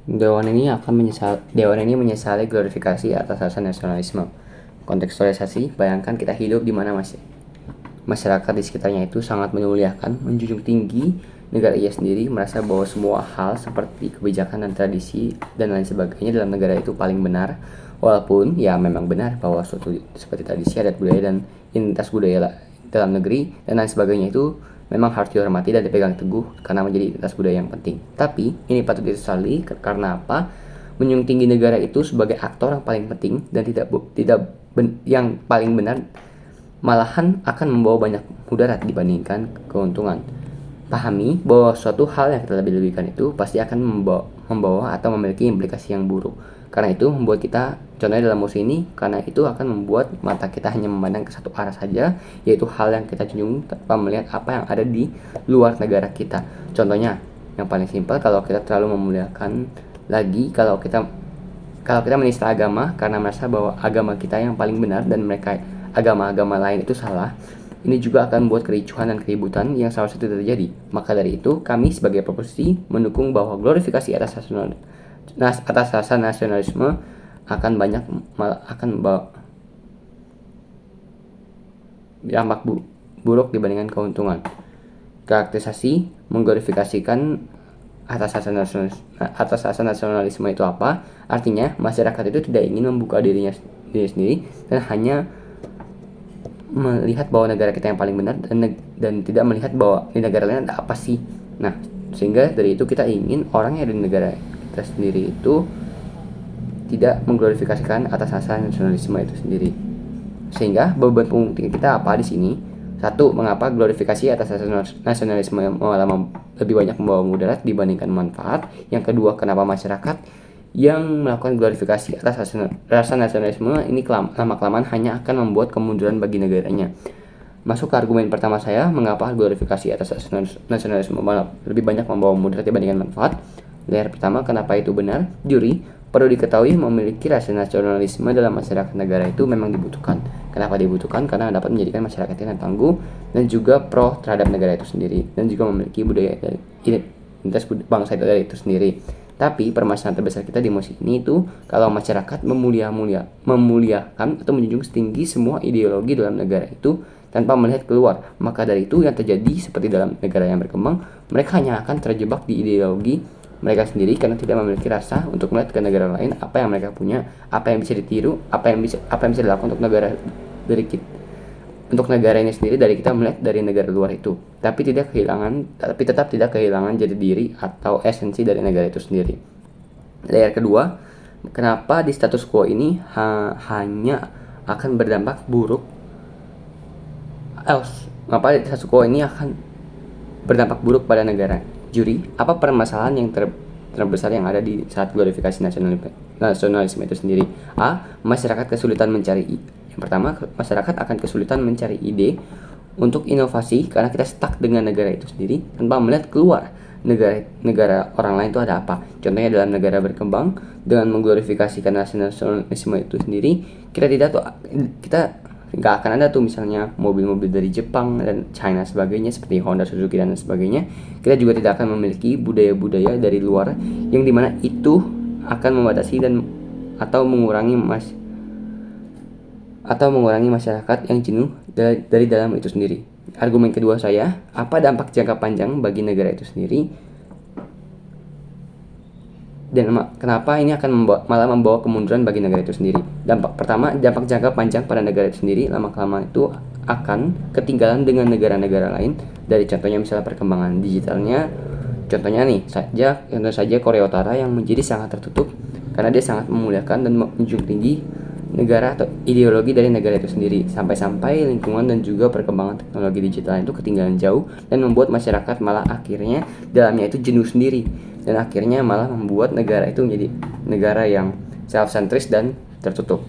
Dewan ini menyesali glorifikasi atas rasa nasionalisme. Kontekstualisasi, bayangkan kita hidup di mana masyarakat di sekitarnya itu sangat memuliakan, menjunjung tinggi negara ia sendiri, merasa bahwa semua hal seperti kebijakan dan tradisi dan lain sebagainya dalam negara itu paling benar. Walaupun ya memang benar bahwa suatu seperti tradisi, adat budaya dan identitas budaya dalam negeri dan lain sebagainya itu memang harus dihormati dan dipegang teguh karena menjadi identitas budaya yang penting. Tapi ini patut disesali karena apa? Menjunjung tinggi negara itu sebagai aktor yang paling penting dan yang paling benar malahan akan membawa banyak mudarat dibandingkan keuntungan. Pahami bahwa suatu hal yang kita lebih-lebihkan itu pasti akan membawa atau memiliki implikasi yang buruk. Karena itu membuat kita, contohnya dalam musik ini, karena itu akan membuat mata kita hanya memandang ke satu arah saja, yaitu hal yang kita junjung tanpa melihat apa yang ada di luar negara kita. Contohnya, yang paling simpel, kalau kita terlalu memuliakan lagi, kalau kita menista agama karena merasa bahwa agama kita yang paling benar dan mereka agama-agama lain itu salah, ini juga akan membuat kericuhan dan keributan yang seharusnya tidak terjadi. Maka dari itu, kami sebagai proposisi mendukung bahwa glorifikasi atas rasa nasionalisme akan dampak buruk dibandingkan keuntungan. Karakterisasi mengglorifikasikan atas rasa nasionalisme itu apa? Artinya masyarakat itu tidak ingin membuka diri sendiri dan hanya melihat bahwa negara kita yang paling benar dan tidak melihat bahwa di negara lain ada apa sih. Nah, sehingga dari itu kita ingin orang yang ada di negara kita sendiri itu tidak mengglorifikasikan atas rasa nasionalisme itu sendiri. Sehingga beban pembuktian kita apa di sini? Satu, mengapa glorifikasi atas rasa nasionalisme malah lebih banyak membawa mudarat dibandingkan manfaat. Yang kedua, kenapa masyarakat yang melakukan glorifikasi atas rasa nasionalisme ini lama-kelamaan hanya akan membuat kemunduran bagi negaranya. Masuk ke argumen pertama saya, mengapa glorifikasi atas rasa nasionalisme lebih banyak membawa mudarat dibandingkan manfaat. Layer pertama, kenapa itu benar? Juri, perlu diketahui memiliki rasa nasionalisme dalam masyarakat negara itu memang dibutuhkan. Kenapa dibutuhkan? Karena dapat menjadikan masyarakat yang tangguh dan juga pro terhadap negara itu sendiri dan juga memiliki budaya dan identitas bangsa itu sendiri. Tapi permasalahan terbesar kita di musik ini itu kalau masyarakat memuliakan atau menjunjung tinggi semua ideologi dalam negara itu tanpa melihat keluar. Maka dari itu yang terjadi seperti dalam negara yang berkembang, mereka hanya akan terjebak di ideologi mereka sendiri karena tidak memiliki rasa untuk melihat ke negara lain apa yang mereka punya, apa yang bisa ditiru, apa yang bisa dilakukan untuk negara ini sendiri dari kita melihat dari negara luar itu, tapi tetap tidak kehilangan jati diri atau esensi dari negara itu sendiri. Layer kedua, kenapa di status quo ini hanya akan berdampak buruk? Kenapa di status quo ini akan berdampak buruk pada negara? Juri, apa permasalahan yang terbesar yang ada di saat glorifikasi nasionalisme itu sendiri? A. Masyarakat kesulitan mencari. Yang pertama, masyarakat akan kesulitan mencari ide untuk inovasi karena kita stuck dengan negara itu sendiri tanpa melihat keluar negara orang lain itu ada apa. Contohnya dalam negara berkembang, dengan mengglorifikasikan nasionalisme itu sendiri, kita nggak akan ada tuh misalnya mobil-mobil dari Jepang dan China sebagainya seperti Honda, Suzuki dan sebagainya. Kita juga tidak akan memiliki budaya-budaya dari luar yang dimana itu akan membatasi atau mengurangi masyarakat yang jenuh dari dalam itu sendiri. Argumen kedua saya, apa dampak jangka panjang bagi negara itu sendiri? Dan kenapa ini akan malah membawa kemunduran bagi negara itu sendiri? Dampak pertama, dampak jangka panjang pada negara itu sendiri lama-kelamaan itu akan ketinggalan dengan negara-negara lain. Dari contohnya misalnya perkembangan digitalnya, contohnya saja Korea Utara yang menjadi sangat tertutup karena dia sangat memuliakan dan menjunjung tinggi negara atau ideologi dari negara itu sendiri, sampai lingkungan dan juga perkembangan teknologi digital itu ketinggalan jauh dan membuat masyarakat malah akhirnya dalamnya itu jenuh sendiri dan akhirnya malah membuat negara itu menjadi negara yang self-centris dan tertutup.